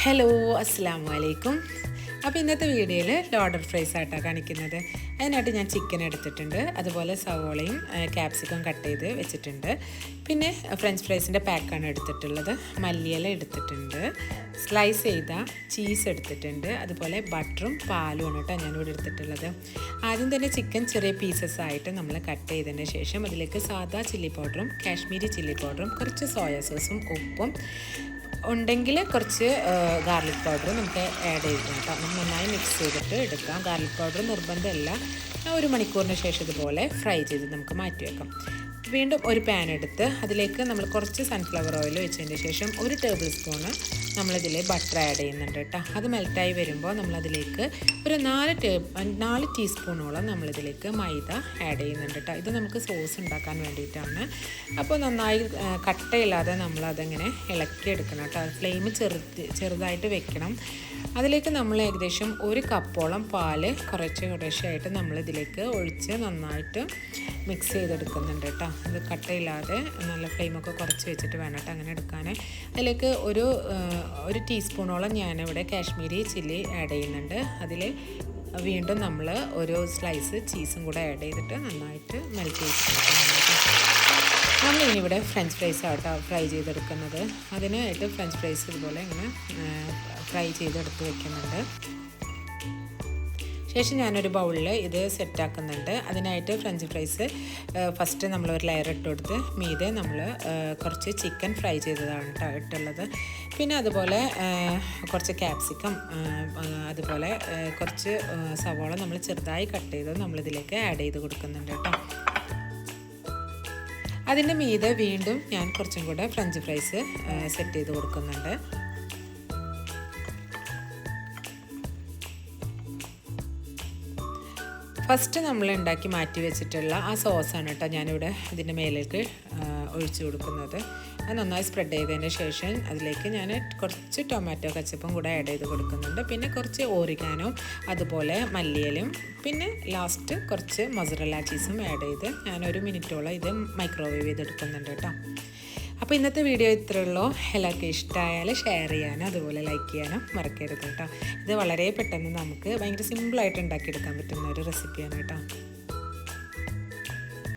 Hello അസ്സലാമു അലൈക്കും. അപ്പോൾ ഇന്നത്തെ വീഡിയോയിൽ ലോഡർ ഫ്രൈസ് ആയിട്ടാണ് കാണിക്കുന്നത്. അതിനായിട്ട് ഞാൻ ചിക്കൻ എടുത്തിട്ടുണ്ട്, അതുപോലെ സവോളയും ക്യാപ്സിക്കം കട്ട് ചെയ്ത് വെച്ചിട്ടുണ്ട്. പിന്നെ ഫ്രഞ്ച് ഫ്രൈസിൻ്റെ പാക്കാണ് എടുത്തിട്ടുള്ളത്. മല്ലിയില എടുത്തിട്ടുണ്ട്, സ്ലൈസ് ചെയ്ത ചീസ് എടുത്തിട്ടുണ്ട്, അതുപോലെ ബട്ടറും പാലുമാണ് കേട്ടോ ഞാനിവിടെ എടുത്തിട്ടുള്ളത്. ആദ്യം തന്നെ ചിക്കൻ ചെറിയ പീസസ് ആയിട്ട് നമ്മൾ കട്ട് ചെയ്തതിന് ശേഷം അതിലേക്ക് സാദാ ചില്ലി പൗഡറും കാശ്മീരി ചില്ലി പൗഡറും കുറച്ച് സോയാ സോസും ഉപ്പും ഉണ്ടെങ്കിൽ കുറച്ച് ഗാർലിക് പൗഡർ നമുക്ക് ആഡ് ചെയ്ത് കേട്ടോ. നന്നായി മിക്സ് ചെയ്തിട്ട് എടുക്കാം. Garlic powder നിർബന്ധമല്ല. 1 മണിക്കൂറിന് ശേഷം ഇതുപോലെ ഫ്രൈ ചെയ്ത് നമുക്ക് മാറ്റി വെക്കാം. വീണ്ടും ഒരു പാൻ എടുത്ത് അതിലേക്ക് നമ്മൾ കുറച്ച് സൺഫ്ലവർ ഓയിൽ ഒഴിച്ചതിന് ശേഷം 1 ടേബിൾ സ്പൂണ് നമ്മളിതിൽ ബട്ടർ ആഡ് ചെയ്യുന്നുണ്ട് കേട്ടോ. അത് മെൽറ്റായി വരുമ്പോൾ നമ്മളതിലേക്ക് ഒരു 4 ടീസ്പൂണോളം നമ്മളിതിലേക്ക് മൈദ ആഡ് ചെയ്യുന്നുണ്ട് കേട്ടോ. ഇത് നമുക്ക് സോസ് ഉണ്ടാക്കാൻ വേണ്ടിയിട്ടാണ്. അപ്പോൾ നന്നായി കട്ടയില്ലാതെ നമ്മളതങ്ങനെ ഇളക്കിയെടുക്കണം കേട്ടോ. ഫ്ലെയിം ചെറുതായിട്ട് വെക്കണം. അതിലേക്ക് നമ്മൾ ഏകദേശം 1 കപ്പോളം പാല് കുറേശ്ശെയായിട്ട് നമ്മളിതിലേക്ക് ഒഴിച്ച് നന്നായിട്ട് മിക്സ് ചെയ്തെടുക്കുന്നുണ്ട് കേട്ടോ. അത് കട്ടയില്ലാതെ നല്ല ഫ്ലെയിമൊക്കെ കുറച്ച് വെച്ചിട്ട് വേണം കേട്ടോ അങ്ങനെ എടുക്കാൻ. അതിലേക്ക് ഒരു ടീസ്പൂണോളം ഞാനിവിടെ കാശ്മീരി ചില്ലി ആഡ് ചെയ്യുന്നുണ്ട്. അതിൽ വീണ്ടും നമ്മൾ ഒരു സ്ലൈസ് ചീസും കൂടെ ആഡ് ചെയ്തിട്ട് നന്നായിട്ട് മെൽറ്റ് ചെയ്തെടുക്കുന്നുണ്ട്. നമ്മളിനിവിടെ ഫ്രഞ്ച് ഫ്രൈസ് ആട്ടോ ഫ്രൈ ചെയ്തെടുക്കുന്നത്. അതിനായിട്ട് ഫ്രഞ്ച് ഫ്രൈസ് ഇതുപോലെ ഇങ്ങനെ ഫ്രൈ ചെയ്തെടുത്ത് വെക്കുന്നുണ്ട്. ശേഷം ഞാനൊരു ബൗളിൽ ഇത് സെറ്റാക്കുന്നുണ്ട്. അതിനായിട്ട് ഫ്രഞ്ച് ഫ്രൈസ് ഫസ്റ്റ് നമ്മളൊരു ലെയർ ഇട്ട് കൊടുത്ത് മീതെ നമ്മൾ കുറച്ച് ചിക്കൻ ഫ്രൈ ചെയ്തതാണ് കേട്ടോ ഇട്ടുള്ളത്. പിന്നെ അതുപോലെ കുറച്ച് ക്യാപ്സിക്കം, അതുപോലെ കുറച്ച് സവോള നമ്മൾ ചെറുതായി കട്ട് ചെയ്ത് നമ്മളിതിലേക്ക് ആഡ് ചെയ്ത് കൊടുക്കുന്നുണ്ട് കേട്ടോ. അതിൻ്റെ മീതെ വീണ്ടും ഞാൻ കുറച്ചും കൂടെ ഫ്രഞ്ച് ഫ്രൈസ് സെറ്റ് ചെയ്ത് കൊടുക്കുന്നുണ്ട്. ഫസ്റ്റ് നമ്മൾ ഉണ്ടാക്കി മാറ്റി വെച്ചിട്ടുള്ള ആ സോസാണ് കേട്ടോ ഞാനിവിടെ ഇതിൻ്റെ മേലേക്ക് ഒഴിച്ചു കൊടുക്കുന്നത്. അത് നന്നായി സ്പ്രെഡ് ചെയ്തതിന് ശേഷം അതിലേക്ക് ഞാൻ കുറച്ച് ടൊമാറ്റോ കച്ചപ്പും കൂടെ ആഡ് ചെയ്ത് കൊടുക്കുന്നുണ്ട്. പിന്നെ കുറച്ച് ഓറിഗാനോ, അതുപോലെ മല്ലിയിലും, പിന്നെ ലാസ്റ്റ് കുറച്ച് മൊസറല്ല ചീസും ആഡ് ചെയ്ത് ഞാനൊരു മിനിറ്റോളം ഇത് മൈക്രോവേവ് ചെയ്തെടുക്കുന്നുണ്ട് കേട്ടോ. അപ്പോൾ ഇന്നത്തെ വീഡിയോ ഇത്രയേ ഉള്ളൂ. എല്ലാവർക്കും ഇഷ്ടമായാൽ ഷെയർ ചെയ്യാനും അതുപോലെ ലൈക്ക് ചെയ്യാനും മറക്കരുത് കേട്ടോ. ഇത് വളരെ പെട്ടെന്ന് നമുക്ക് ഭയങ്കര സിമ്പിളായിട്ട് ഉണ്ടാക്കിയെടുക്കാൻ പറ്റുന്ന ഒരു റെസിപ്പിയാണ് കേട്ടോ.